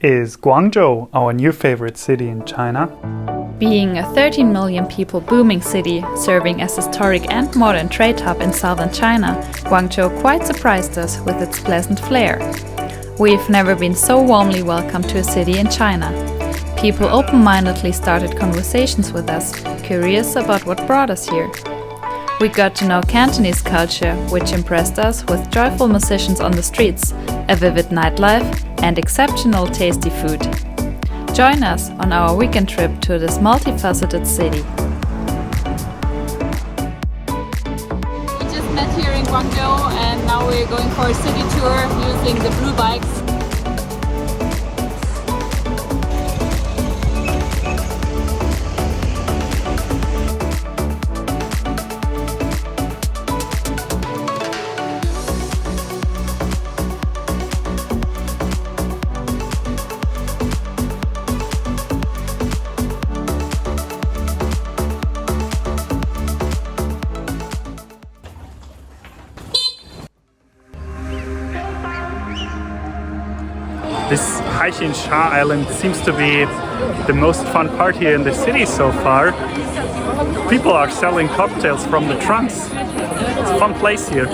Is Guangzhou our new favorite city in China? Being a 13 million people booming city, serving as historic and modern trade hub in southern China, Guangzhou quite surprised us with its pleasant flair. We've never been so warmly welcomed to a city in China. People open-mindedly started conversations with us, curious about what brought us here. We got to know Cantonese culture, which impressed us with joyful musicians on the streets, a vivid nightlife, and exceptional tasty food. Join us on our weekend trip to this multifaceted city. We just met here in Guangzhou and now we're going for a city tour using the blue bikes. This Shamian Island seems to be the most fun part here in the city so far. People are selling cocktails from the trunks. It's a fun place here.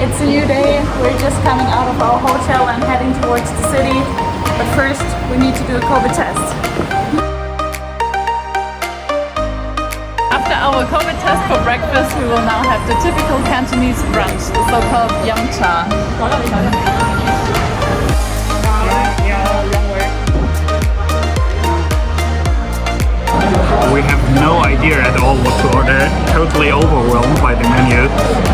It's a new day, we're just coming out of our hotel and heading towards the city, but first we need to do a COVID test. After our COVID test for breakfast, we will now have the typical Cantonese brunch, the so-called Cha Brunch. We have no idea at all what to order, totally overwhelmed by the menu,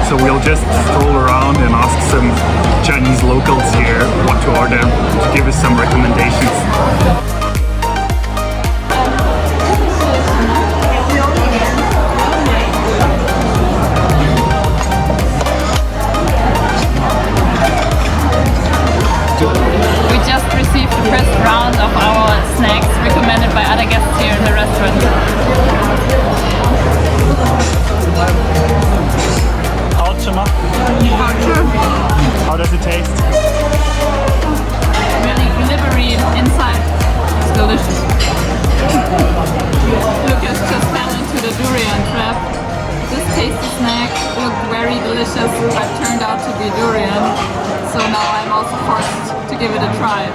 so we'll just stroll around and ask some Chinese locals here what to order to give us some recommendations. We just received the first round of our snacks recommended by other guests here in the restaurant. How does it taste? Really glibbery inside. It's delicious. Lucas just fell into the durian trap. This tasty snack looked very delicious but turned out to be durian. So now I'm also forced to give it a try.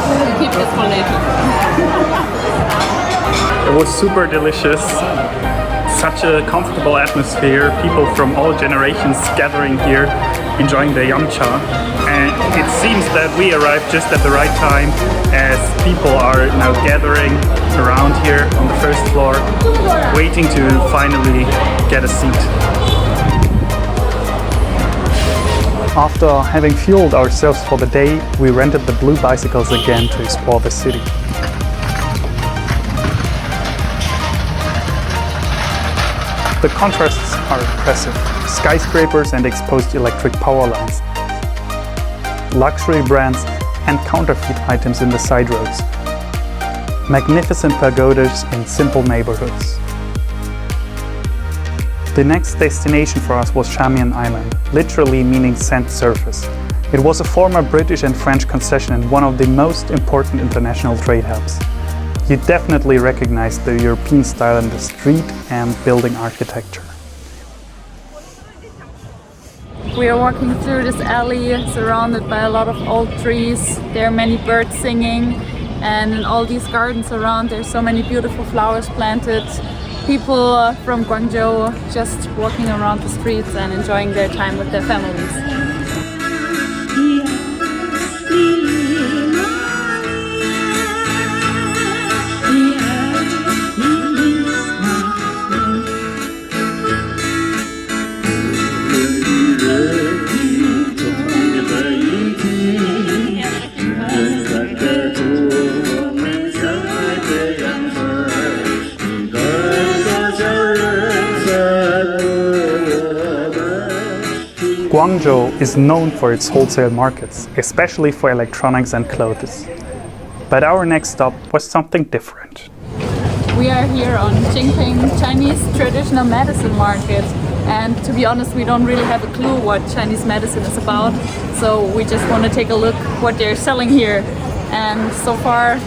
We'll keep this for later. It was super delicious. Such a comfortable atmosphere, people from all generations gathering here, enjoying the yamcha. And it seems that we arrived just at the right time as people are now gathering around here on the first floor, waiting to finally get a seat. After having fueled ourselves for the day, we rented the blue bicycles again to explore the city. The contrasts are impressive. Skyscrapers and exposed electric power lines, luxury brands and counterfeit items in the side roads, magnificent pagodas in simple neighborhoods. The next destination for us was Shamian Island, literally meaning sand surface. It was a former British and French concession and one of the most important international trade hubs. You definitely recognize the European style in the street and building architecture. We are walking through this alley surrounded by a lot of old trees. There are many birds singing, and in all these gardens around there's so many beautiful flowers planted. People from Guangzhou just walking around the streets and enjoying their time with their families. Guangzhou is known for its wholesale markets, especially for electronics and clothes. But our next stop was something different. We are here on Qingping, Chinese traditional medicine market. And to be honest, we don't really have a clue what Chinese medicine is about. So we just want to take a look what they're selling here. And so far,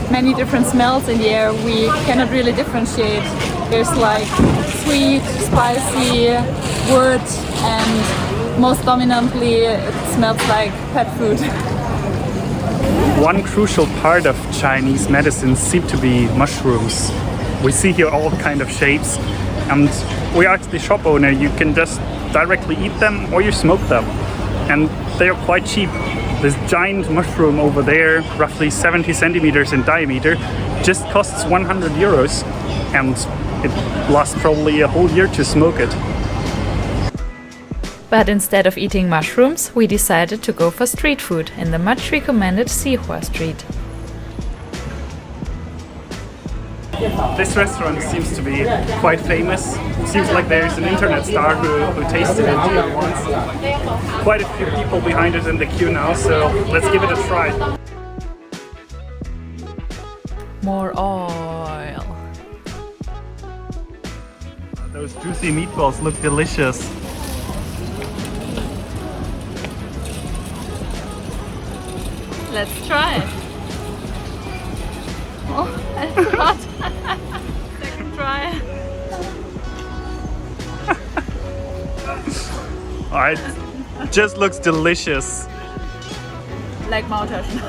many different smells in the air. We cannot really differentiate. There's like sweet, spicy, wood, and most dominantly it smells like pet food. One crucial part of Chinese medicine seemed to be mushrooms. We see here all kind of shapes, and we asked the shop owner, you can just directly eat them or you smoke them. And they are quite cheap. This giant mushroom over there, roughly 70 centimeters in diameter, just costs 100 euros, and it lasts probably a whole year to smoke it. But instead of eating mushrooms, we decided to go for street food in the much recommended Xihua Street. This restaurant seems to be quite famous. Seems like there's an internet star who tasted it here once. Quite a few people behind us in the queue now, so let's give it a try. More oil. Those juicy meatballs look delicious. Let's try it. Oh, it's hot. Second try. Alright, just looks delicious. Like Maultaschen.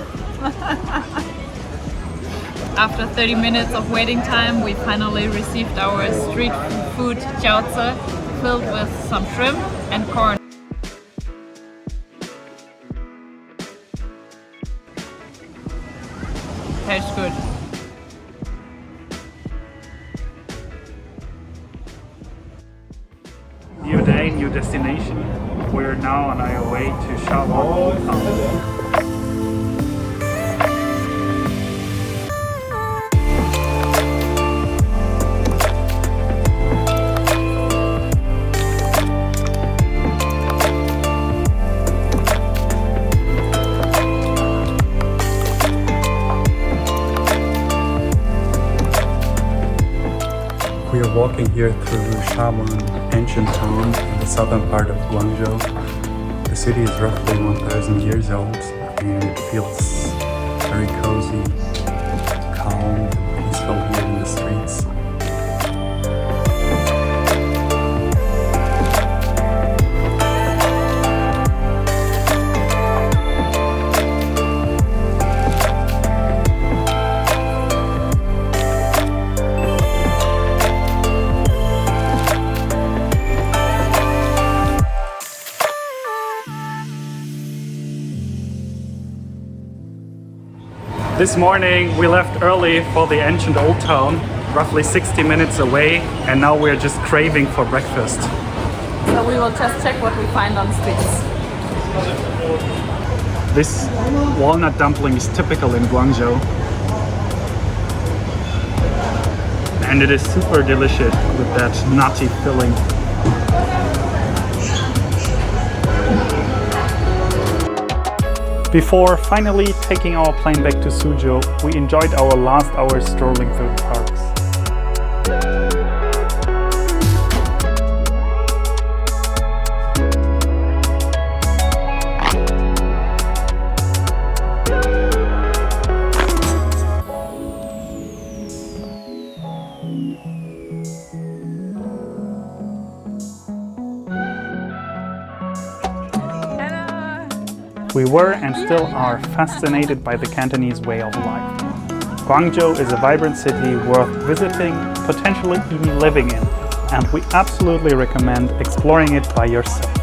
After 30 minutes of waiting time, we finally received our street food jiaozi filled with some shrimp and corn. Tastes good. New day, new destination. We're now on our way to Shawan. We are walking here through Shawan, ancient town in the southern part of Guangzhou. The city is roughly 1,000 years old and it feels very cozy, calm and peaceful here in the streets. This morning we left early for the ancient old town, roughly 60 minutes away, and now we're just craving for breakfast. So we will just check what we find on the streets. This walnut dumpling is typical in Guangzhou. And it is super delicious with that nutty filling. Before finally taking our plane back to Suzhou, we enjoyed our last hour strolling through the parks. We were and still are fascinated by the Cantonese way of life. Guangzhou is a vibrant city worth visiting, potentially even living in, and we absolutely recommend exploring it by yourself.